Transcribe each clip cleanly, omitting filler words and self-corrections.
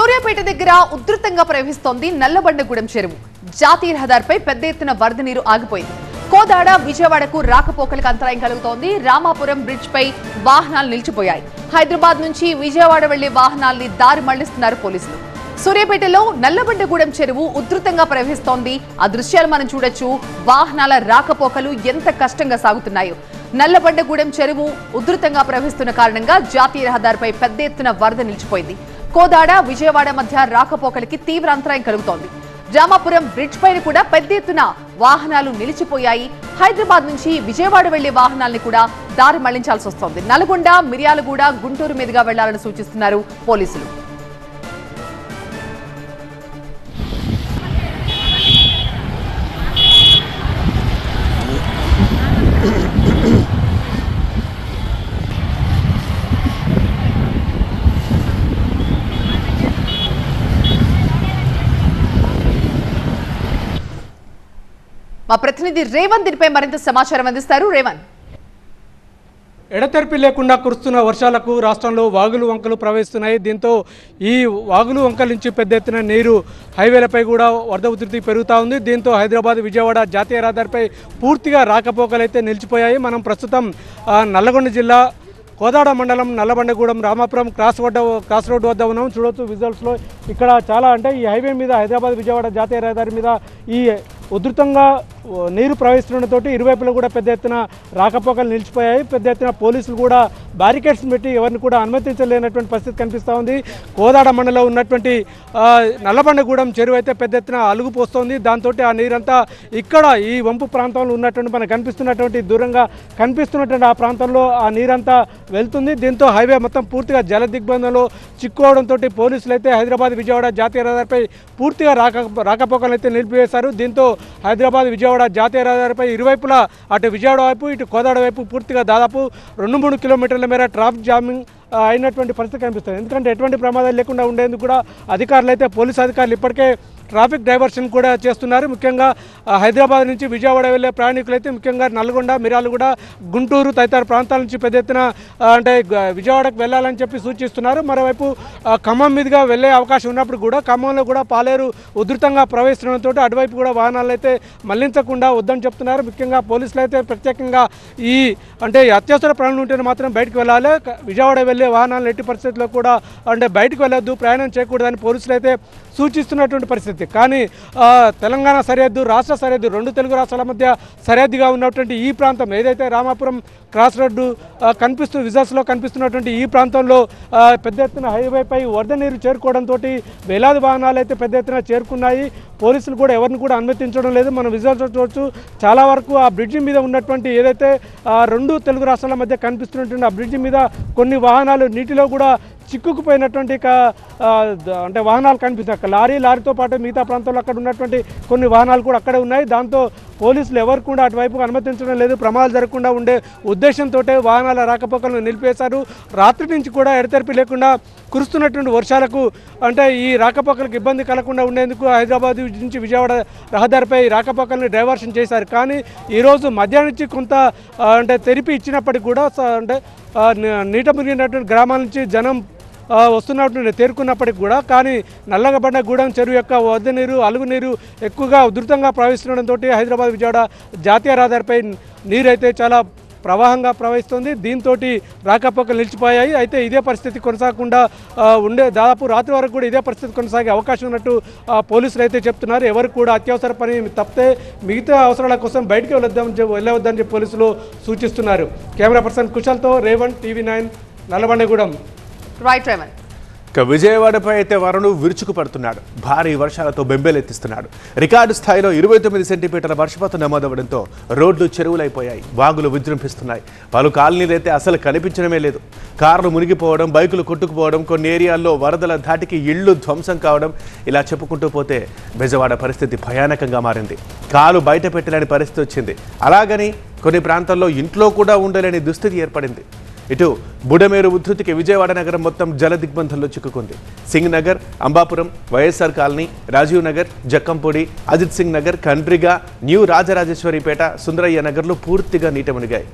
సూర్యాపేట దగ్గర ఉధృతంగా ప్రవహిస్తోంది నల్లబండగూడెం చెరువు. జాతీయ రహదారిపై పెద్ద ఎత్తున వరద నీరు ఆగిపోయింది. కోదాడ విజయవాడకు రాకపోకలకు అంతరాయం కలుగుతోంది. రామాపురం బ్రిడ్జ్ పై వాహనాలు నిలిచిపోయాయి. హైదరాబాద్ నుంచి విజయవాడ వెళ్లే వాహనాల్ని దారి మళ్లిస్తున్నారు పోలీసులు. సూర్యాపేటలో నల్లబండగూడెం చెరువు ఉధృతంగా ప్రవహిస్తోంది. ఆ దృశ్యాలు మనం చూడొచ్చు. వాహనాల రాకపోకలు ఎంత కష్టంగా సాగుతున్నాయో. నల్లబండగూడెం చెరువు ఉధృతంగా ప్రవహిస్తున్న కారణంగా జాతీయ రహదారిపై పెద్ద ఎత్తున వరద నిలిచిపోయింది. కోదాడ విజయవాడ మధ్య రాకపోకలకి తీవ్ర అంతరాయం కలుగుతోంది. రామాపురం బ్రిడ్జ్ పైన కూడా పెద్ద ఎత్తున వాహనాలు నిలిచిపోయాయి. హైదరాబాద్ నుంచి విజయవాడ వెళ్లే వాహనాల్ని కూడా దారి మళ్లించాల్సి వస్తోంది. నల్గొండ, మిర్యాలగూడ, గుంటూరు మీదుగా వెళ్లాలని సూచిస్తున్నారు పోలీసులు. మా ప్రతినిధి రేవంత్ దీనిపై మరింత సమాచారం అందిస్తారు. రేవంత్, ఎడతెరిపి లేకుండా కురుస్తున్న వర్షాలకు రాష్ట్రంలో వాగులు వంకలు ప్రవహిస్తున్నాయి. దీంతో ఈ వాగులు వంకల నుంచి పెద్ద ఎత్తున నీరు హైవేలపై కూడా వరద ఉధృతి పెరుగుతూ ఉంది. దీంతో హైదరాబాద్ విజయవాడ జాతీయ రహదారిపై పూర్తిగా రాకపోకలు అయితే నిలిచిపోయాయి. మనం ప్రస్తుతం నల్లగొండ జిల్లా కోదాడ మండలం నల్లబండగూడెం రామాపురం క్రాస్ రోడ్ వద్ద ఉన్నాం. చూడొచ్చు విజువల్స్లో ఇక్కడ చాలా అంటే ఈ హైవే మీద హైదరాబాద్ విజయవాడ జాతీయ రహదారి మీద ఈ ఉధృతంగా నీరు ప్రవహిస్తుండటంతో ఇరువైపులా కూడా పెద్ద ఎత్తున రాకపోకలు నిలిచిపోయాయి. పెద్ద ఎత్తున పోలీసులు కూడా బ్యారికేడ్స్ పెట్టి ఎవరిని కూడా అనుమతించలేనటువంటి పరిస్థితి కనిపిస్తూ ఉంది. కోదాడ మండలంలో ఉన్నటువంటి నల్లబండగూడెం చెరువు అయితే పెద్ద ఎత్తున అలుగు పోస్తోంది. దాంతో ఆ నీరంతా ఇక్కడ ఈ వంపు ప్రాంతంలో ఉన్నటువంటి మనకు కనిపిస్తున్నటువంటి దూరంగా కనిపిస్తున్నటువంటి ఆ ప్రాంతంలో ఆ నీరంతా వెళ్తుంది. దీంతో హైవే మొత్తం పూర్తిగా జల దిగ్బంధంలో చిక్కుకోవడంతో పోలీసులు అయితే హైదరాబాద్ విజయవాడ జాతీయ రహదారిపై పూర్తిగా రాకపోకలు అయితే నిలిపివేశారు. దీంతో హైదరాబాద్ విజయవాడ జాతీయ రహదారిపై ఇరువైపులా అటు విజయవాడ వైపు ఇటు కోదాడ వైపు పూర్తిగా దాదాపు 2-3 కిలోమీటర్ల మేర ట్రాఫిక్ జామింగ్ అయినటువంటి పరిస్థితి కనిపిస్తుంది. ఎందుకంటే ఎటువంటి ప్రమాదాలు లేకుండా ఉండేందుకు కూడా అధికారులు అయితే పోలీసు అధికారులు ఇప్పటికే ట్రాఫిక్ డైవర్షన్ కూడా చేస్తున్నారు. ముఖ్యంగా హైదరాబాద్ నుంచి విజయవాడ వెళ్ళే ప్రయాణికులైతే ముఖ్యంగా నల్గొండ, మిర్యాలగూడ, గుంటూరు తదితర ప్రాంతాల నుంచి పెద్ద ఎత్తున అంటే విజయవాడకు వెళ్ళాలని చెప్పి సూచిస్తున్నారు. మరోవైపు ఖమ్మం మీదుగా వెళ్ళే అవకాశం ఉన్నప్పుడు కూడా ఖమ్మంలో కూడా పాలేరు ఉధృతంగా ప్రవహిస్తుండటంతో అటువైపు కూడా వాహనాలు అయితే మళ్లించకుండా వద్దని చెప్తున్నారు. ముఖ్యంగా పోలీసులు అయితే ప్రత్యేకంగా ఈ అంటే అత్యవసర ప్రాణులు ఉంటేనే మాత్రం బయటకు వెళ్ళాలి, విజయవాడ వెళ్ళే వాహనాలు ఎట్టి పరిస్థితుల్లో కూడా అంటే బయటకు వెళ్ళొద్దు, ప్రయాణం చేయకూడదని పోలీసులు అయితే సూచిస్తున్నటువంటి పరిస్థితి. కానీ తెలంగాణ సరిహద్దు, రాష్ట్ర సరిహద్దు, 2 తెలుగు రాష్ట్రాల మధ్య సరిహద్దుగా ఉన్నటువంటి ఈ ప్రాంతం ఏదైతే రామాపురం క్రాస్ రోడ్డు విజువల్స్లో కనిపిస్తున్నటువంటి ఈ ప్రాంతంలో పెద్ద ఎత్తున హైవేపై వరద నీరు చేరుకోవడంతో వేలాది వాహనాలు అయితే పెద్ద ఎత్తున చేరుకున్నాయి. పోలీసులు కూడా ఎవరిని కూడా అనుమతించడం లేదు. మనం విజువల్స్ చూడవచ్చు. చాలా వరకు ఆ బ్రిడ్జి మీద ఉన్నటువంటి ఏదైతే 2 తెలుగు రాష్ట్రాల మధ్య కనిపిస్తున్నటువంటి ఆ బ్రిడ్జి మీద కొన్ని వాహనాలు నీటిలో కూడా చిక్కుకుపోయినటువంటి అంటే వాహనాలు కనిపిస్తాయి. లారీతో పాటు మిగతా ప్రాంతాల్లో అక్కడ ఉన్నటువంటి కొన్ని వాహనాలు కూడా అక్కడే ఉన్నాయి. దాంతో పోలీసులు ఎవరు కూడా అటువైపు అనుమతించడం లేదు. ప్రమాదాలు జరగకుండా ఉండే ఉద్దేశంతో వాహనాల రాకపోకలను నిలిపేశారు. రాత్రి నుంచి కూడా ఎడతెరిపి లేకుండా కురుస్తున్నటువంటి వర్షాలకు అంటే ఈ రాకపోకలకు ఇబ్బంది కలగకుండా ఉండేందుకు హైదరాబాద్ నుంచి విజయవాడ రహదారిపై రాకపోకలను డైవర్షన్ చేశారు. కానీ ఈరోజు మధ్యాహ్నం నుంచి కొంత అంటే తెరిపి ఇచ్చినప్పటికీ కూడా అంటే నీట మునిగినటువంటి గ్రామాల నుంచి జనం వస్తున్నటువంటి తేరుకున్నప్పటికి కూడా కానీ నల్లబండగూడెం చెరువు యొక్క వరద నీరు, అలుగు నీరు ఎక్కువగా ఉధృతంగా ప్రవహిస్తుండటంతో హైదరాబాద్ విజయవాడ జాతీయ రహదారిపై నీరు అయితే చాలా ప్రవాహంగా ప్రవహిస్తుంది. దీంతో రాకపోకలు నిలిచిపోయాయి. అయితే ఇదే పరిస్థితి కొనసాగకుండా దాదాపు రాత్రి వరకు కూడా ఇదే పరిస్థితి కొనసాగే అవకాశం ఉన్నట్టు పోలీసులు అయితే చెప్తున్నారు. ఎవరు కూడా అత్యవసర పని తప్పితే మిగతా అవసరాల కోసం బయటికి వెళ్ళవద్దని చెప్పి పోలీసులు సూచిస్తున్నారు. కెమెరా పర్సన్ కుశల్తో రేవంత్, TV9 నల్లబండగూడెం. రైట్ రేవంత్. విజయవాడపై అయితే వరుణు విరుచుకు పడుతున్నాడు. భారీ వర్షాలతో బెంబేలెత్తిస్తున్నాడు. రికార్డు స్థాయిలో 29 సెంటీమీటర్ల వర్షపాతం నమోదవడంతో రోడ్లు చెరువులైపోయాయి, వాగులు విజృంభిస్తున్నాయి. పలు కాలనీలు అయితే అసలు కనిపించడమే లేదు. కార్లు మునిగిపోవడం, బైకులు కొట్టుకుపోవడం, కొన్ని ఏరియాల్లో వరదల ధాటికి ఇళ్లు ధ్వంసం కావడం, ఇలా చెప్పుకుంటూ పోతే బెజవాడ పరిస్థితి భయానకంగా మారింది. కాలు బయట పెట్టలేని పరిస్థితి వచ్చింది. అలాగని కొన్ని ప్రాంతాల్లో ఇంట్లో కూడా ఉండలేని దుస్థితి ఏర్పడింది. ఇటు బుడమేరు ఉధృతికి విజయవాడ నగరం మొత్తం జల దిగ్బంధంలో చిక్కుకుంది. సింగ్ నగర్, అంబాపురం, వైఎస్ఆర్ కాలనీ, రాజీవ్ నగర్, జక్కంపూడి, అజిత్ సింగ్ నగర్, కండ్రిగా, న్యూ రాజరాజేశ్వరిపేట, సుందరయ్య నగర్లు పూర్తిగా నీట మునిగాయి.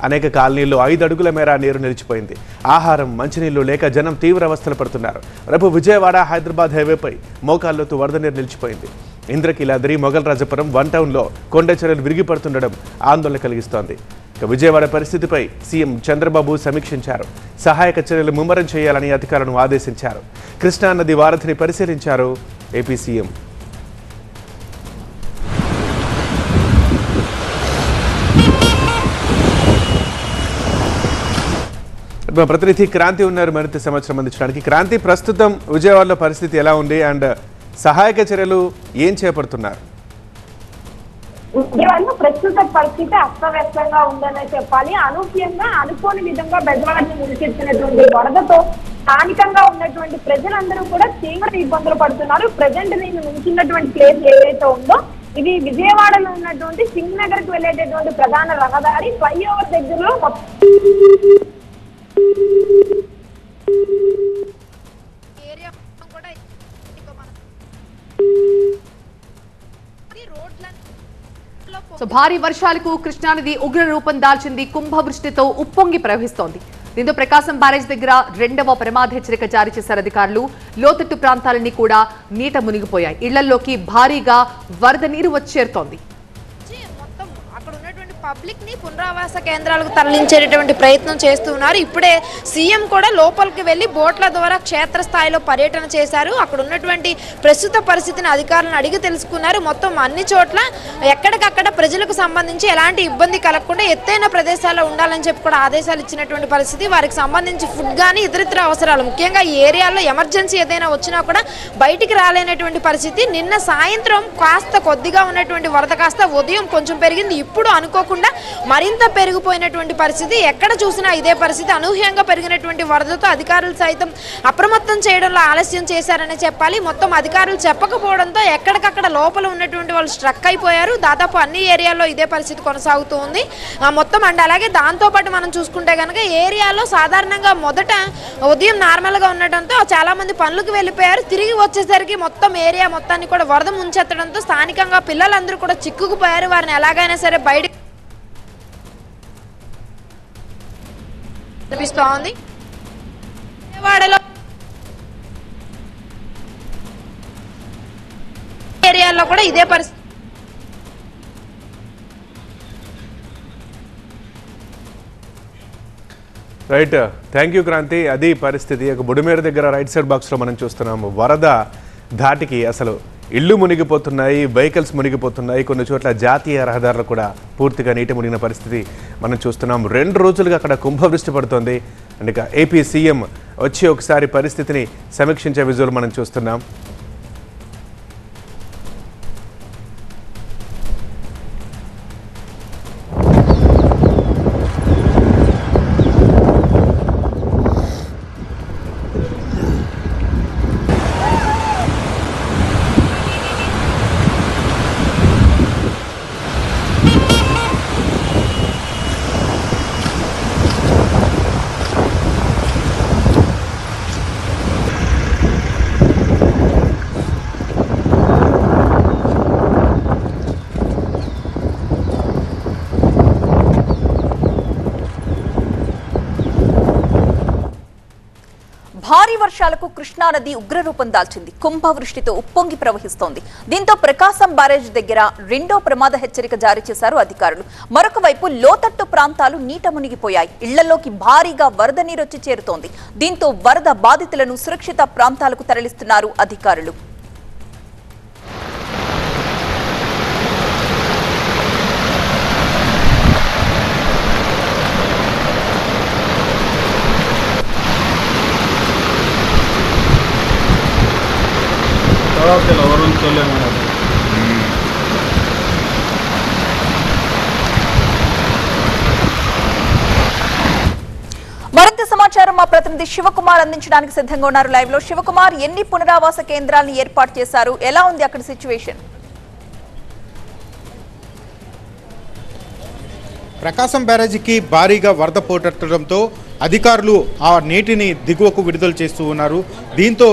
అనేక కాలనీల్లో 5 అడుగుల మేర నీరు నిలిచిపోయింది. ఆహారం, మంచినీళ్లు లేక జనం తీవ్ర అవస్థలు పడుతున్నారు. రేపు విజయవాడ హైదరాబాద్ హైవేపై మోకాల్లోతు వరద నీరు నిలిచిపోయింది. ఇంద్రకీలాద్రి, మొగల్ రాజపురం, వన్ టౌన్లో కొండ చర్యలు విరిగిపడుతుండడం ఆందోళన కలిగిస్తోంది. ఇక విజయవాడ పరిస్థితిపై సీఎం చంద్రబాబు సమీక్షించారు. సహాయక చర్యలు ముమ్మరం చేయాలని అధికారులను ఆదేశించారు. కృష్ణా నది వారధిని పరిశీలించారు ఏపీ సీఎం. ప్రతినిధి క్రాంతి ఉన్నారు మరింత సమాచారం అందించడానికి. క్రాంతి, ప్రస్తుతం విజయవాడలో పరిస్థితి ఎలా ఉంది అండ్ సహాయక చర్యలు ఏం చేపడుతున్నారు? విజయవాడలో ప్రస్తుత పరిస్థితి అస్తవ్యస్తంగా ఉందనే చెప్పాలి. అనూహ్యంగా అనుకోని విధంగా బెజవాడని ముంచెత్తినటువంటి వరదతో స్థానికంగా ఉన్నటువంటి ప్రజలందరూ కూడా తీవ్ర ఇబ్బందులు పడుతున్నారు. ప్రజెంట్ నేను నుంచున్నటువంటి ప్లేస్ ఏదైతే ఉందో ఇది విజయవాడలో ఉన్నటువంటి సింగ్ నగర్ కు వెళ్ళేటటువంటి ప్రధాన రహదారి. ఫ్లైఓవర్ దగ్గరలో భారీ వర్షాలకు కృష్ణానది ఉగ్ర రూపం దాల్చింది. కుంభవృష్టితో ఉప్పొంగి ప్రవహిస్తోంది. దీంతో ప్రకాశం బ్యారేజ్ దగ్గర 2వ ప్రమాద హెచ్చరిక జారీ చేశారు అధికారులు. లోతట్టు ప్రాంతాలన్నీ కూడా నీట మునిగిపోయాయి. ఇళ్లలోకి భారీగా వరద నీరు వచ్చేరుతోంది. పబ్లిక్ ని పునరావాస కేంద్రాలకు తరలించేటటువంటి ప్రయత్నం చేస్తున్నారు. ఇప్పుడే సీఎం కూడా లోపలికి వెళ్లి బోట్ల ద్వారా క్షేత్రస్థాయిలో పర్యటన చేశారు. అక్కడ ఉన్నటువంటి ప్రస్తుత పరిస్థితిని అధికారులను అడిగి తెలుసుకున్నారు. మొత్తం అన్ని చోట్ల ఎక్కడికక్కడ ప్రజలకు సంబంధించి ఎలాంటి ఇబ్బంది కలగకుండా ఎత్తైన ప్రదేశాల్లో ఉండాలని చెప్పి కూడా ఆదేశాలు ఇచ్చినటువంటి పరిస్థితి. వారికి సంబంధించి ఫుడ్ కానీ ఇతరితర అవసరాలు, ముఖ్యంగా ఈ ఏరియాలో ఎమర్జెన్సీ ఏదైనా వచ్చినా కూడా బయటికి రాలేనటువంటి పరిస్థితి. నిన్న సాయంత్రం కాస్త కొద్దిగా ఉన్నటువంటి వరద కాస్త ఉదయం కొంచెం పెరిగింది. ఇప్పుడు అనుకోకుండా మరింత పెరిగిపోయినటువంటి పరిస్థితి. ఎక్కడ చూసినా ఇదే పరిస్థితి. అనూహ్యంగా పెరిగినటువంటి వరదతో అధికారులు సైతం అప్రమత్తం చేయడంలో ఆలస్యం చేశారని చెప్పాలి. మొత్తం అధికారులు చెప్పకపోవడంతో ఎక్కడికక్కడ లోపల ఉన్నటువంటి వాళ్ళు స్ట్రక్ అయిపోయారు. దాదాపు అన్ని ఏరియాల్లో ఇదే పరిస్థితి కొనసాగుతూ ఉంది మొత్తం. అండ్ అలాగే దాంతోపాటు మనం చూసుకుంటే కనుక ఏరియాలో సాధారణంగా మొదట ఉదయం నార్మల్గా ఉండటంతో చాలా మంది పనులకు వెళ్ళిపోయారు. తిరిగి వచ్చేసరికి మొత్తం ఏరియా మొత్తాన్ని కూడా వరద ముంచెత్తడంతో స్థానికంగా పిల్లలందరూ కూడా చిక్కుకుపోయారు. వారిని ఎలాగైనా సరే బయట కనిపిస్తోంది. విజయవాడలో ఏరియాల్లో కూడా ఇదే పరిస్థితి. Right, thank you Kranti. అది పరిస్థితి. ఒక బుడిమేర దగ్గర రైట్ సైడ్ బాక్స్లో మనం చూస్తున్నాము. వరద ధాటికి అసలు ఇళ్ళు మునిగిపోతున్నాయి, వెహికల్స్ మునిగిపోతున్నాయి. కొన్ని చోట్ల జాతీయ రహదారులు కూడా పూర్తిగా నీటి మునిగిన పరిస్థితి మనం చూస్తున్నాం. 2 రోజులుగా అక్కడ కుంభవృష్టి పడుతోంది. అండ్ ఇక ఏపీ సీఎం వచ్చి ఒకసారి పరిస్థితిని సమీక్షించే విజువల్ మనం చూస్తున్నాం. భారీ వర్షాలకు కృష్ణానది ఉగ్రరూపం దాల్చింది. కుంభవృష్టితో ఉప్పొంగి ప్రవహిస్తోంది. దీంతో ప్రకాశం బ్యారేజ్ దగ్గర 2వ ప్రమాద హెచ్చరిక జారీ చేశారు అధికారులు. మరొక వైపు లోతట్టు ప్రాంతాలు నీట మునిగిపోయాయి. ఇళ్లలోకి భారీగా వరద నీరొచ్చి చేరుతోంది. దీంతో వరద బాధితులను సురక్షిత ప్రాంతాలకు తరలిస్తున్నారు అధికారులు. మరింత సమాచారం మా ప్రతినిధి శివకుమార్ అందించడానికి సిద్ధంగా ఉన్నారు. లైవ్ లో శివకుమార్, ఎన్ని పునరావాస కేంద్రాలను ఏర్పాటు చేశారు? ఎలా ఉంది అక్కడ సిచ్యువేషన్? ప్రకాశం బ్యారేజీకి భారీగా వరద పోటెత్తడంతో అధికారులు ఆ నీటిని దిగువకు విడుదల చేస్తూ ఉన్నారు. దీంతో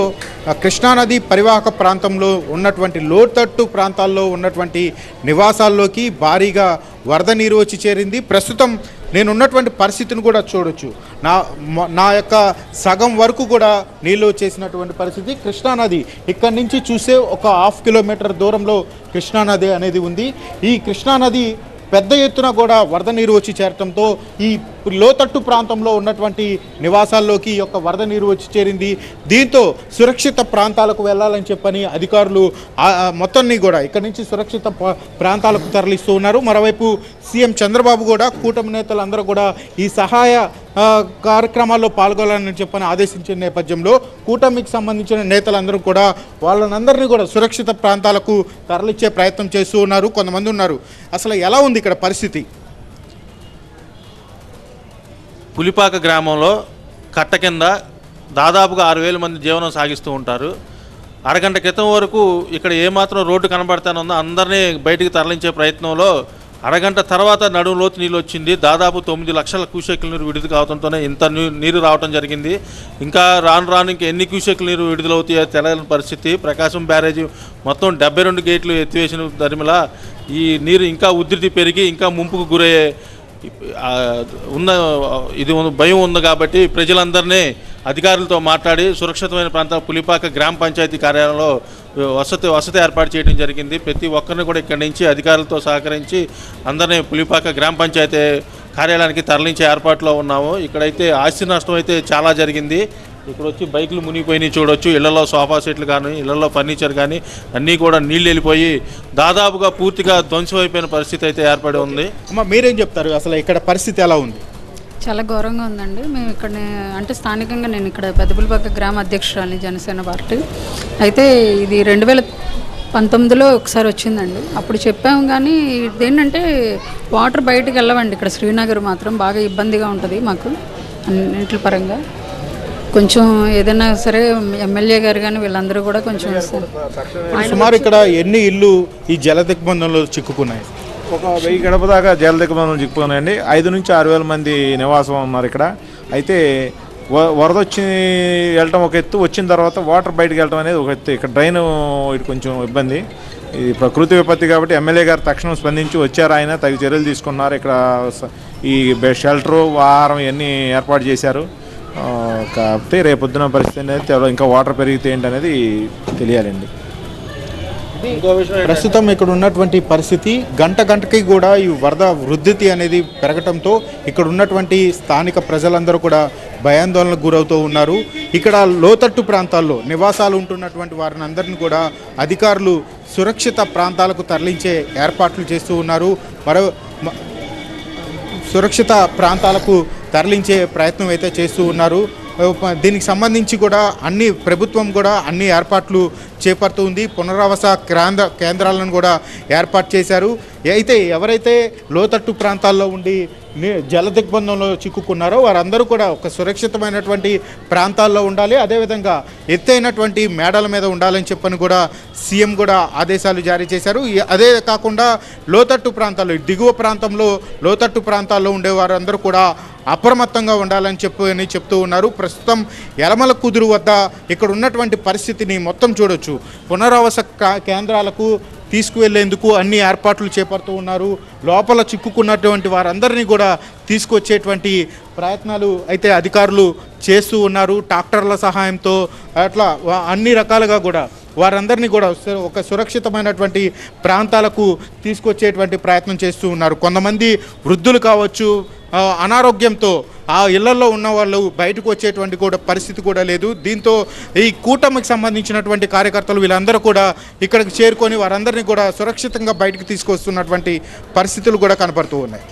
కృష్ణానది పరివాహక ప్రాంతంలో ఉన్నటువంటి లోతట్టు ప్రాంతాల్లో ఉన్నటువంటి నివాసాల్లోకి భారీగా వరద నీరు వచ్చి చేరింది. ప్రస్తుతం నేను ఉన్నటువంటి పరిస్థితిని కూడా చూడొచ్చు. నా యొక్క సగం వరకు కూడా నీళ్ళు వచ్చేసినటువంటి పరిస్థితి. కృష్ణానది ఇక్కడి నుంచి చూస్తే ఒక 1/2 కిలోమీటర్ దూరంలో కృష్ణానది అనేది ఉంది. ఈ కృష్ణానది పెద్ద ఎత్తున కూడా వరద నీరు వచ్చి చేరటంతో ఈ లోతట్టు ప్రాంతంలో ఉన్నటువంటి నివాసాల్లోకి ఈ యొక్క వరద నీరు వచ్చి చేరింది. దీంతో సురక్షిత ప్రాంతాలకు వెళ్ళాలని చెప్పని అధికారులు మొత్తాన్ని కూడా ఇక్కడి నుంచి సురక్షిత ప్రాంతాలకు తరలిస్తూ ఉన్నారు. మరోవైపు సీఎం చంద్రబాబు కూడా కూటమి నేతలందరూ కూడా ఈ సహాయ కార్యక్రమాల్లో పాల్గొనాలని చెప్పని ఆదేశించిన నేపథ్యంలో కూటమికి సంబంధించిన నేతలందరూ కూడా వాళ్ళనందరినీ కూడా సురక్షిత ప్రాంతాలకు తరలించే ప్రయత్నం చేస్తూ ఉన్నారు. కొంతమంది ఉన్నారు. అసలు ఎలా ఉంది ఇక్కడ పరిస్థితి? పులిపాక గ్రామంలో కట్ట కింద దాదాపుగా 6,000 మంది జీవనం సాగిస్తూ ఉంటారు. అరగంట క్రితం వరకు ఇక్కడ ఏమాత్రం రోడ్డు కనబడతానుందో అందరినీ బయటికి తరలించే ప్రయత్నంలో అరగంట తర్వాత నడుము లోతు నీళ్ళు వచ్చింది. దాదాపు 9 లక్షల క్యూసెక్ల నీరు విడుదల కావడంతోనే ఇంత నీరు రావడం జరిగింది. ఇంకా రాను ఇంకా ఎన్ని క్యూసెక్ల నీరు విడుదలవుతాయో తెలియని పరిస్థితి. ప్రకాశం బ్యారేజీ మొత్తం 72 గేట్లు ఎత్తివేసిన దరిమిలా ఈ నీరు ఇంకా ఉధృతి పెరిగి ఇంకా ముంపుకు గురయ్యే ఇది భయం ఉంది. కాబట్టి ప్రజలందరినీ అధికారులతో మాట్లాడి సురక్షితమైన ప్రాంతం పులిపాక గ్రామ పంచాయతీ కార్యాలయంలో వసతి ఏర్పాటు చేయడం జరిగింది. ప్రతి ఒక్కరిని కూడా ఇక్కడి నుంచి అధికారులతో సహకరించి అందరినీ పులిపాక గ్రామ పంచాయతీ కార్యాలయానికి తరలించే ఏర్పాట్లో ఉన్నాము. ఇక్కడైతే ఆస్తి నష్టం అయితే చాలా జరిగింది. ఇక్కడ వచ్చి బైకులు మునిగిపోయినాయి చూడొచ్చు. ఇళ్లలో సోఫా సెట్లు కానీ ఇళ్లలో ఫర్నిచర్ కానీ అన్నీ కూడా నీళ్ళు వెళ్ళిపోయి దాదాపుగా పూర్తిగా ధ్వంసం అయిపోయిన పరిస్థితి అయితే ఏర్పడి ఉంది. అమ్మ మీరేం చెప్తారు? అసలు ఇక్కడ పరిస్థితి ఎలా ఉంది? చాలా ఘోరంగా ఉందండి. మేము ఇక్కడ అంటే స్థానికంగా నేను ఇక్కడ పెద్దపులిపాక గ్రామ అధ్యక్షురాలి జనసేన పార్టీ. అయితే ఇది 2019లో ఒకసారి వచ్చిందండి. అప్పుడు చెప్పాము కానీ ఇదేంటంటే వాటర్ బయటకు వెళ్ళవండి. ఇక్కడ శ్రీనగర్ మాత్రం బాగా ఇబ్బందిగా ఉంటుంది మాకు అన్నింటి పరంగా. కొంచెం ఏదైనా సరే ఎమ్మెల్యే గారు కానీ వీళ్ళందరూ కూడా కొంచెం సుమారు ఇక్కడ ఎన్ని ఇల్లు ఈ జల దిగ్బంధంలో చిక్కుకున్నాయి? ఒక 1000 గడప దాకా జల దిగ్బంధం చిక్కుకున్నాయండి. 5 నుంచి 6,000 మంది నివాసం ఉన్నారు ఇక్కడ. అయితే వరద వచ్చి వెళ్ళటం ఒక ఎత్తు, వచ్చిన తర్వాత వాటర్ బయటకు వెళ్ళటం అనేది ఒక ఎత్తు. ఇక్కడ డ్రైన్ ఇటు కొంచెం ఇబ్బంది. ఇది ప్రకృతి విపత్తి కాబట్టి ఎమ్మెల్యే గారు తక్షణం స్పందించి వచ్చారు. ఆయన తగు చర్యలు తీసుకున్నారు. ఇక్కడ ఈ షెల్టరు ఆహారం ఇవన్నీ ఏర్పాటు చేశారు. కాకపోతే రేపొద్దున పరిస్థితి అనేది ఇంకా వాటర్ పెరిగితే ఏంటనేది తెలియాలండి. ప్రస్తుతం ఇక్కడ ఉన్నటువంటి పరిస్థితి గంటకి కూడా ఈ వరద వృద్ధి అనేది పెరగటంతో ఇక్కడ ఉన్నటువంటి స్థానిక ప్రజలందరూ కూడా భయాందోళనకు గురవుతూ ఉన్నారు. ఇక్కడ లోతట్టు ప్రాంతాల్లో నివాసాలు ఉంటున్నటువంటి వారిని అందరినీ కూడా అధికారులు సురక్షిత ప్రాంతాలకు తరలించే ఏర్పాట్లు చేస్తూ ఉన్నారు. సురక్షిత ప్రాంతాలకు తరలించే ప్రయత్నం అయితే చేస్తూ ఉన్నారు. దీనికి సంబంధించి కూడా ప్రభుత్వం కూడా అన్ని ఏర్పాట్లు చేపడుతుంది. పునరావాస కేంద్రాలను కూడా ఏర్పాటు చేశారు. అయితే ఎవరైతే లోతట్టు ప్రాంతాల్లో ఉండి జల దిగ్బంధంలో చిక్కుకున్నారో వారందరూ కూడా ఒక సురక్షితమైనటువంటి ప్రాంతాల్లో ఉండాలి. అదేవిధంగా ఎత్తైనటువంటి మేడల మీద ఉండాలని చెప్పని కూడా సీఎం కూడా ఆదేశాలు జారీ చేశారు. అదే కాకుండా లోతట్టు ప్రాంతాల్లో దిగువ ప్రాంతంలో లోతట్టు ప్రాంతాల్లో ఉండే వారందరూ కూడా అప్రమత్తంగా ఉండాలని చెప్తూ ఉన్నారు. ప్రస్తుతం యలమల కుదురు వద్ద ఇక్కడ ఉన్నటువంటి పరిస్థితిని మొత్తం చూడొచ్చు. పునరావాస కేంద్రాలకు తీసుకువెళ్లేందుకు అన్ని ఏర్పాట్లు చేపడుతూ ఉన్నారు. లోపల చిక్కుకున్నటువంటి వారందరినీ కూడా తీసుకొచ్చేటువంటి ప్రయత్నాలు అయితే అధికారులు చేస్తూ ఉన్నారు. ట్రాక్టర్ల సహాయంతో అట్లా అన్ని రకాలుగా కూడా వారందరినీ కూడా ఒక సురక్షితమైనటువంటి ప్రాంతాలకు తీసుకొచ్చేటువంటి ప్రయత్నం చేస్తూ ఉన్నారు. కొంతమంది వృద్ధులు కావచ్చు, అనారోగ్యంతో ఆ ఇళ్లలో ఉన్న వాళ్ళు బయటకు వచ్చేటువంటి కూడా పరిస్థితి కూడా లేదు. దీంతో ఈ కూటమికి సంబంధించినటువంటి కార్యకర్తలు వీళ్ళందరూ కూడా ఇక్కడికి చేరుకొని వారందరినీ కూడా సురక్షితంగా బయటకు తీసుకొస్తున్నటువంటి పరిస్థితులు కూడా కనపడుతూ ఉన్నాయి.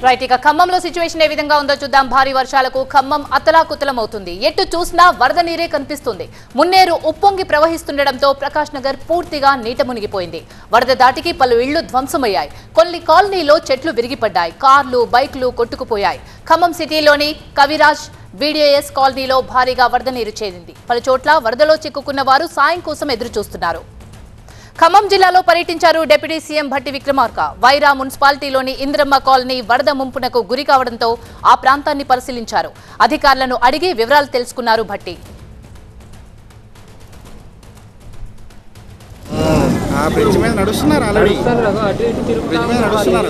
రైట్, ఇక ఖమ్మంలో సిచ్యువేషన్ ఏ విధంగా ఉందో చూద్దాం. భారీ వర్షాలకు ఖమ్మం అతలాకుతలం అవుతుంది. ఎటు చూసినా వరద నీరే కనిపిస్తుంది. మున్నేరు ఉప్పొంగి ప్రవహిస్తుండటంతో ప్రకాష్ నగర్ పూర్తిగా నీట మునిగిపోయింది. వరద దాటికి పలు ఇళ్లు ధ్వంసమయ్యాయి. కొన్ని కాలనీలో చెట్లు విరిగిపడ్డాయి. కార్లు, బైక్లు కొట్టుకుపోయాయి. ఖమ్మం సిటీలోని కవిరాజ్ బీడీఎస్ కాలనీలో భారీగా వరద నీరు చేరింది. పలు చోట్ల వరదలో చిక్కుకున్న వారు సాయం కోసం ఎదురు చూస్తున్నారు. ఖమ్మం జిల్లాలో పర్యటించారు డిప్యూటీ సీఎం భట్టి విక్రమార్క. వైరా మున్సిపాలిటీలోని ఇంద్రమ్మ కాలనీ వరద ముంపునకు గురి కావడంతో ఆ ప్రాంతాన్ని పరిశీలించారు. అధికారులను అడిగి వివరాలు తెలుసుకున్నారు భట్టి. బ్రిడ్జ్ మీద నడుస్తున్నారు ఆల్రెడీ. బ్రిడ్జ్ మీద నడుస్తున్నారు.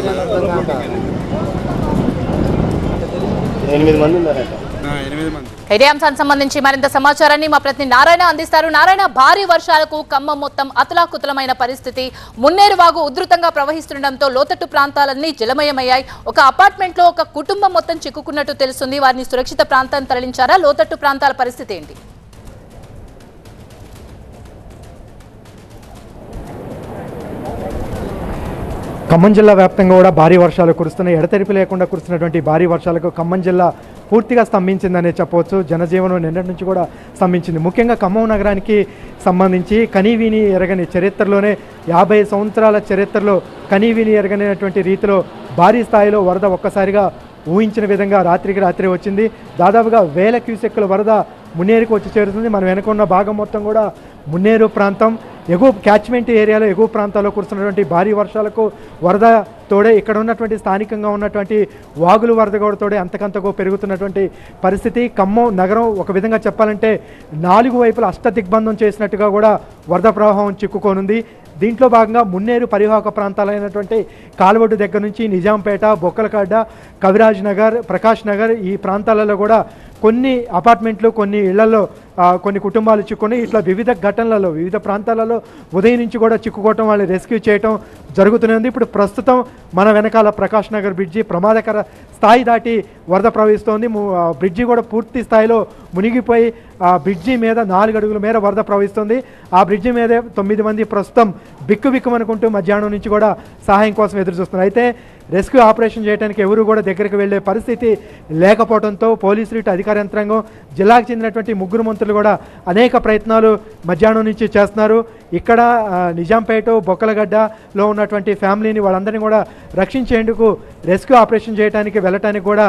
8 మంది ఉన్నారట. 8 మంది. ఇదే అంశానికి సంబంధించి మరింత సమాచారాన్ని మా ప్రతినిధి నారాయణ అందిస్తారు. నారాయణ, భారీ వర్షాలకు ఖమ్మం మొత్తం అతలాకుతలమైన పరిస్థితి. మున్నేరు వాగు ఉధృతంగా ప్రవహిస్తుండటంతో లోతట్టు ప్రాంతాలన్నీ జలమయమయ్యాయి. ఒక అపార్ట్మెంట్ లో ఒక కుటుంబం మొత్తం చిక్కుకున్నట్టు తెలుస్తుంది. వారిని సురక్షిత ప్రాంతాన్ని తరలించారా? లోతట్టు ప్రాంతాల పరిస్థితి ఏంటి? ఖమ్మం జిల్లా వ్యాప్తంగా కూడా భారీ వర్షాలు కురుస్తున్నాయి. ఎడతెరిపి లేకుండా కురుస్తున్నటువంటి భారీ వర్షాలకు ఖమ్మం జిల్లా పూర్తిగా స్తంభించిందనే చెప్పవచ్చు. జనజీవనం నిన్నటి నుంచి కూడా స్తంభించింది. ముఖ్యంగా ఖమ్మం నగరానికి సంబంధించి కనీవిని ఎరగని చరిత్రలోనే 50 సంవత్సరాల చరిత్రలో కనీవిని ఎరగనటువంటి రీతిలో భారీ స్థాయిలో వరద ఒక్కసారిగా ఊహించిన విధంగా రాత్రికి రాత్రి వచ్చింది. దాదాపుగా 1000 క్యూసెక్కుల వరద మున్నేరుకు వచ్చి చేరుతుంది. మనం వెనుకున్న భాగం మొత్తం కూడా మున్నేరు ప్రాంతం. ఎగువ క్యాచ్మెంట్ ఏరియాలో ఎగువ ప్రాంతాల్లో కురుస్తున్నటువంటి భారీ వర్షాలకు వరద తోడే ఇక్కడ ఉన్నటువంటి స్థానికంగా ఉన్నటువంటి వాగులు వరద కూడా తోడే అంతకంతకు పెరుగుతున్నటువంటి పరిస్థితి. ఖమ్మం నగరం ఒక విధంగా చెప్పాలంటే 4 వైపులా అష్టదిగ్బంధం చేసినట్టుగా కూడా వరద ప్రవాహం చిక్కుకోనుంది. దీంట్లో భాగంగా మున్నేరు పరివాహక ప్రాంతాలైనటువంటి కాలువడ్డు దగ్గర నుంచి నిజాంపేట, బొక్కలకాడ, కవిరాజ్ నగర్, ప్రకాష్ నగర్ ఈ ప్రాంతాలలో కూడా కొన్ని అపార్ట్మెంట్లు, కొన్ని ఇళ్లలో కొన్ని కుటుంబాలు చిక్కుని ఇట్లా వివిధ ఘటనలలో వివిధ ప్రాంతాలలో ఉదయం నుంచి కూడా చిక్కుకోవటం, వాళ్ళని రెస్క్యూ చేయటం జరుగుతూనే ఉంది. ఇప్పుడు ప్రస్తుతం మన వెనకాల ప్రకాష్ నగర్ బ్రిడ్జి ప్రమాదకర స్థాయి దాటి వరద ప్రవహిస్తోంది. బ్రిడ్జి కూడా పూర్తి స్థాయిలో మునిగిపోయి ఆ బ్రిడ్జి మీద 4 అడుగుల మేర వరద ప్రవహిస్తుంది. ఆ బ్రిడ్జి మీదే 9 మంది ప్రస్తుతం బిక్కుబిక్కుమనుకుంటూ మధ్యాహ్నం నుంచి కూడా సహాయం కోసం ఎదురు చూస్తున్నారు. అయితే రెస్క్యూ ఆపరేషన్ చేయడానికి ఎవరు కూడా దగ్గరికి వెళ్లే పరిస్థితి లేకపోవడంతో పోలీసులు, ఇటు అధికార యంత్రాంగం, జిల్లాకు చెందినటువంటి 3 మంత్రులు కూడా అనేక ప్రయత్నాలు మధ్యాహ్నం నుంచి చేస్తున్నారు. ఇక్కడ నిజాంపేట, బొక్కలగడ్డలో ఉన్నటువంటి ఫ్యామిలీని వాళ్ళందరినీ కూడా రక్షించేందుకు రెస్క్యూ ఆపరేషన్ చేయడానికి వెళ్ళటానికి కూడా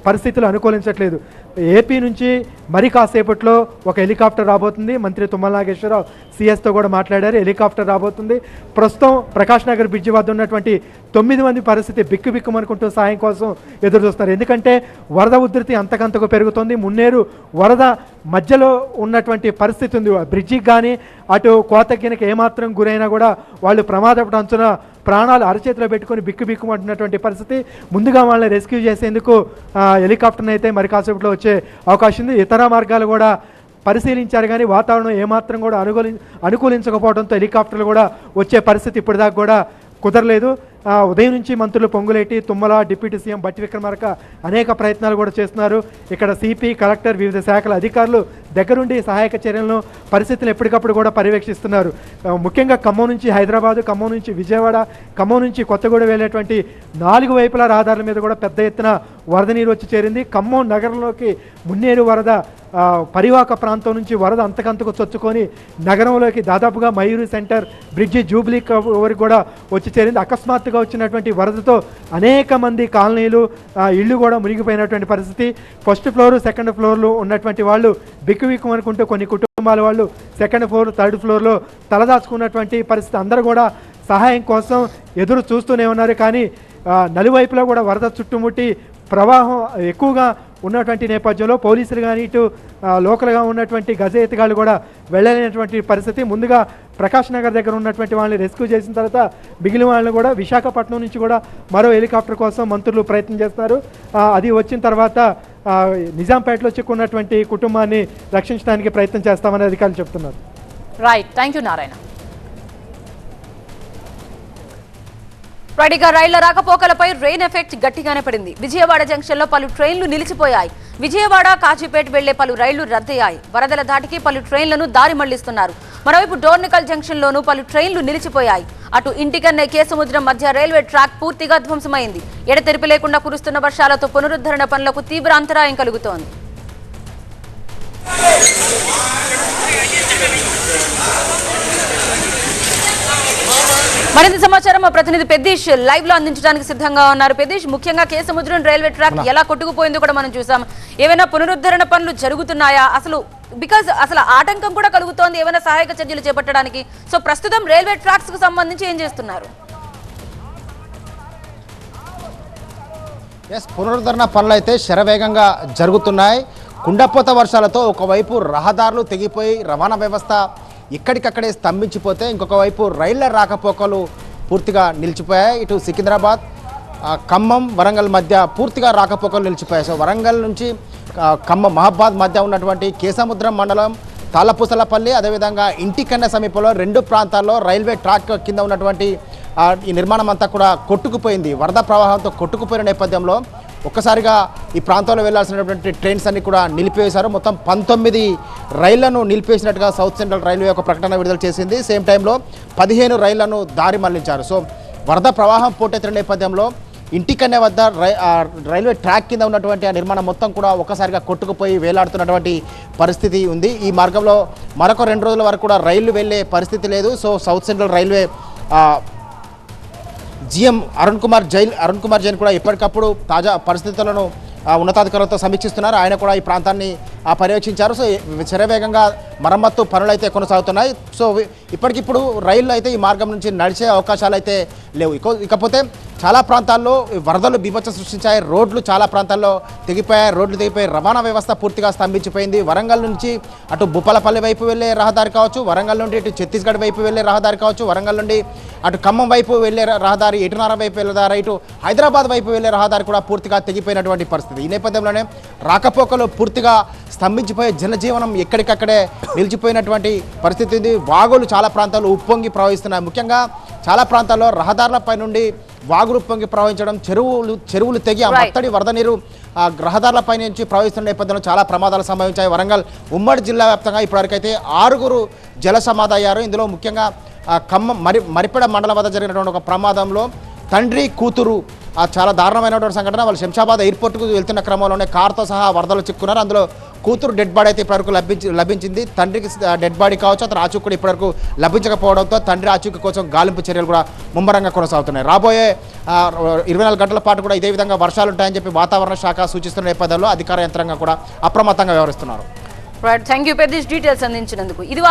పరిస్థితులు అనుకూలించట్లేదు. ఏపీ నుంచి మరి కాసేపట్లో ఒక హెలికాప్టర్ రాబోతుంది. మంత్రి తుమ్మల నాగేశ్వరరావు సిఎస్తో కూడా మాట్లాడారు. హెలికాప్టర్ రాబోతుంది. ప్రస్తుతం ప్రకాష్ నగర్ బ్రిడ్జి వద్ద ఉన్నటువంటి 9 మంది పరిస్థితి బిక్కుబిక్కుమనుకుంటూ సాయం కోసం ఎదురు చూస్తున్నారు. ఎందుకంటే వరద ఉధృతి అంతకంతకు పెరుగుతోంది. మున్నేరు వరద మధ్యలో ఉన్నటువంటి పరిస్థితి ఉంది. బ్రిడ్జికి కానీ అటు కోతగినకి ఏమాత్రం గురైనా కూడా వాళ్ళు ప్రమాదపు అంచున ప్రాణాలు అరచేతిలో పెట్టుకొని బిక్కుబిక్కుమంటున్నటువంటి పరిస్థితి. ముందుగా వాళ్ళని రెస్క్యూ చేసేందుకు హెలికాప్టర్ని అయితే మరి కాసేపట్లో వచ్చే అవకాశం ఉంది. ఇతర మార్గాలు కూడా పరిశీలించారు కానీ వాతావరణం ఏమాత్రం కూడా అనుకూలించకపోవడంతో హెలికాప్టర్లు కూడా వచ్చే పరిస్థితి ఇప్పటిదాకా కూడా కుదరలేదు. ఉదయం నుంచి మంత్రులు పొంగులేటి, తుమ్మల, డిప్యూటీ సీఎం బట్టి విక్రమార్క అనేక ప్రయత్నాలు కూడా చేస్తున్నారు. ఇక్కడ సిపి, కలెక్టర్, వివిధ శాఖల అధికారులు దగ్గరుండి సహాయక చర్యలను, పరిస్థితులు ఎప్పటికప్పుడు కూడా పర్యవేక్షిస్తున్నారు. ముఖ్యంగా ఖమ్మం నుంచి హైదరాబాదు, ఖమ్మం నుంచి విజయవాడ, ఖమ్మం నుంచి కొత్తగూడెం వెళ్ళేటువంటి 4 వైపుల రహదారుల మీద కూడా పెద్ద ఎత్తున వరద నీరు వచ్చి చేరింది. ఖమ్మం నగరంలోకి మున్నేరు వరద పరివాహక ప్రాంతం నుంచి వరద అంతకంతకు చొచ్చుకొని నగరంలోకి దాదాపుగా మయూరి సెంటర్, బ్రిడ్జి, జూబ్లీ వరకు కూడా వచ్చి చేరింది. అకస్మాత్తుగా వచ్చినటువంటి వరదతో అనేక మంది కాలనీలు, ఇళ్ళు కూడా మునిగిపోయినటువంటి పరిస్థితి. ఫస్ట్ ఫ్లోర్, సెకండ్ ఫ్లోర్లు ఉన్నటువంటి వాళ్ళు బిక్కుబిక్కు అనుకుంటూ కొన్ని కుటుంబాల వాళ్ళు సెకండ్ ఫ్లోర్, థర్డ్ ఫ్లోర్లో తలదాచుకున్నటువంటి పరిస్థితి. అందరూ కూడా సహాయం కోసం ఎదురు చూస్తూనే ఉన్నారు. కానీ నలువైపులా కూడా వరద చుట్టుముట్టి ప్రవాహం ఎక్కువగా ఉన్నటువంటి నేపథ్యంలో పోలీసులు కానీ ఇటు లోకల్గా ఉన్నటువంటి గజ ఎత్తుగాళ్ళు కూడా వెళ్ళలేనటువంటి పరిస్థితి. ముందుగా ప్రకాష్ నగర్ దగ్గర ఉన్నటువంటి వాళ్ళని రెస్క్యూ చేసిన తర్వాత మిగిలిన వాళ్ళని కూడా విశాఖపట్నం నుంచి కూడా మరో హెలికాప్టర్ కోసం మంత్రులు ప్రయత్నం చేస్తున్నారు. అది వచ్చిన తర్వాత నిజాంపేటలో చిక్కున్నటువంటి కుటుంబాన్ని రక్షించడానికి ప్రయత్నం చేస్తామని అధికారులు చెప్తున్నారు. Right, thank you Narayana. రైట్గా రైళ్ల రాకపోకలపై రెయిన్ ఎఫెక్ట్ గట్టిగానే పడింది. విజయవాడ జంక్షన్లో పలు ట్రైన్లు నిలిచిపోయాయి. విజయవాడ, కాజీపేట వెళ్లే పలు రైళ్లు రద్దయ్యాయి. వరదల దాటికి పలు ట్రైన్లను దారి మళ్లిస్తున్నారు. మరోవైపు డోర్నికల్ జంక్షన్లోనూ పలు ట్రైన్లు నిలిచిపోయాయి. అటు ఇంటికన్నే కేసముద్రం మధ్య రైల్వే ట్రాక్ పూర్తిగా ధ్వంసమైంది. ఎడతెరిపి లేకుండా కురుస్తున్న వర్షాలతో పునరుద్ధరణ పనులకు తీవ్ర అంతరాయం కలుగుతోంది. మరింత సమాచారం మా ప్రతినిధి పెద్దీష్ లైవ్ లో అందించడానికి సిద్ధంగా ఉన్నారు. పెద్దీష్, ముఖ్యంగా కేసముద్రం రైల్వే ట్రాక్ ఎలా కొట్టుకుపోయిందో కూడా మనం చూసాం. ఏమైనా పునరుద్ధరణ పనులు జరుగుతున్నాయా? అసలు ఆటంకం కూడా కలుగుతోంది ఏమైనా సహాయక చర్యలు చేపట్టడానికి. సో ప్రస్తుతం రైల్వే ట్రాక్స్ కు సంబంధించి ఏం చేస్తున్నారు? పునరుద్ధరణ పనులు అయితే శరవేగంగా జరుగుతున్నాయి. కుండపోత వర్షాలతో ఒకవైపు రహదారులు తెగిపోయి రవాణా వ్యవస్థ ఇక్కడికక్కడే స్తంభించిపోతే ఇంకొక వైపు రైళ్ల రాకపోకలు పూర్తిగా నిలిచిపోయాయి. ఇటు సికింద్రాబాద్, ఖమ్మం, వరంగల్ మధ్య పూర్తిగా రాకపోకలు నిలిచిపోయాయి. సో వరంగల్ నుంచి ఖమ్మం, మహబాద్ మధ్య ఉన్నటువంటి కేసముద్రం మండలం, తాళ్ళపూసలపల్లి, అదేవిధంగా ఇంటికన్న సమీపంలో 2 ప్రాంతాల్లో రైల్వే ట్రాక్ కింద ఉన్నటువంటి ఈ నిర్మాణం అంతా కూడా కొట్టుకుపోయింది. వరద ప్రవాహంతో కొట్టుకుపోయిన నేపథ్యంలో ఒక్కసారిగా ఈ ప్రాంతంలో వెళ్లాల్సినటువంటి ట్రైన్స్ అన్ని కూడా నిలిపివేశారు. మొత్తం 19 రైళ్లను నిలిపేసినట్టుగా సౌత్ సెంట్రల్ రైల్వే ఒక ప్రకటన విడుదల చేసింది. సేమ్ టైంలో 15 రైళ్లను దారి మళ్లించారు. సో వరద ప్రవాహం పోటెత్తిన నేపథ్యంలో ఇంటికన్నే వద్ద రైల్వే ట్రాక్ కింద ఉన్నటువంటి ఆ నిర్మాణం మొత్తం కూడా ఒక్కసారిగా కొట్టుకుపోయి వేలాడుతున్నటువంటి పరిస్థితి ఉంది. ఈ మార్గంలో మరొక 2 రోజుల వరకు కూడా రైళ్లు వెళ్లే పరిస్థితి లేదు. So south central railway GM Arun Kumar Jain కూడా ఎప్పటికప్పుడు తాజా పరిస్థితులను ఉన్నతాధికారులతో సమీక్షిస్తున్నారు. ఆయన కూడా ఈ ప్రాంతాన్ని పర్యవేక్షించారు. సో శరవేగంగా మరమ్మత్తు పనులు అయితే కొనసాగుతున్నాయి. సో ఇప్పటికిప్పుడు రైళ్లు అయితే ఈ మార్గం నుంచి నడిచే అవకాశాలు అయితే లేవు. ఇకపోతే చాలా ప్రాంతాల్లో వరదలు బీభత్సం సృష్టించాయి. రోడ్లు చాలా ప్రాంతాల్లో తెగిపోయి రవాణా వ్యవస్థ పూర్తిగా స్తంభించిపోయింది. వరంగల్ నుంచి అటు భూపాలపల్లి వైపు వెళ్ళే రహదారి కావచ్చు, వరంగల్ నుండి ఇటు ఛత్తీస్గఢ్ వైపు వెళ్ళే రహదారి కావచ్చు, వరంగల్ నుండి అటు ఖమ్మం వైపు వెళ్ళే రహదారి, ఎటునార వైపు వెళ్ళే రహదారి, ఇటు హైదరాబాద్ వైపు వెళ్ళే రహదారి కూడా పూర్తిగా తెగిపోయినటువంటి పరిస్థితి. ఈ నేపథ్యంలోనే రాకపోకలు పూర్తిగా స్తంభించిపోయే, జనజీవనం ఎక్కడికక్కడే నిలిచిపోయినటువంటి పరిస్థితి ఉంది. వాగులు చాలా ప్రాంతాల్లో ఉప్పొంగి ప్రవహిస్తున్నాయి. ముఖ్యంగా చాలా ప్రాంతాల్లో రహదారులపై నుండి వాగులు ఉప్పొంగి ప్రవహించడం, చెరువులు తెగి ఆ మత్తడి వరద నీరు రహదారులపై నుంచి ప్రవహిస్తున్న నేపథ్యంలో చాలా ప్రమాదాలు సంభవించాయి. వరంగల్ ఉమ్మడి జిల్లా వ్యాప్తంగా ఇప్పటివరకైతే 6 జల సమాధి అయ్యారు. ఇందులో ముఖ్యంగా ఖమ్మం మరిపెడ మండలం వద్ద జరిగినటువంటి ఒక ప్రమాదంలో తండ్రి కూతురు చాలా దారుణమైనటువంటి సంఘటన. వాళ్ళు శంషాబాద్ ఎయిర్పోర్ట్కు వెళ్తున్న క్రమంలోనే కారుతో సహా వరదలు చిక్కున్నారు. అందులో కూతురు డెడ్ బాడీ అయితే ఇప్పటివరకు లభించింది. తండ్రికి డెడ్ బాడీ కావచ్చు, అతను ఆచూకీ కూడా ఇప్పటివరకు లభించకపోవడంతో తండ్రి ఆచూకీ కోసం గాలింపు చర్యలు కూడా ముమ్మరంగా కొనసాగుతున్నాయి. రాబోయే 24 గంటల పాటు కూడా ఇదే విధంగా వర్షాలు ఉంటాయని చెప్పి వాతావరణ శాఖ సూచిస్తున్న నేపథ్యంలో అధికార యంత్రాంగం కూడా అప్రమత్తంగా వ్యవహరిస్తున్నారు. థ్యాంక్ యూ పెద్దీష్, డీటెయిల్స్ అందించినందుకు. ఇది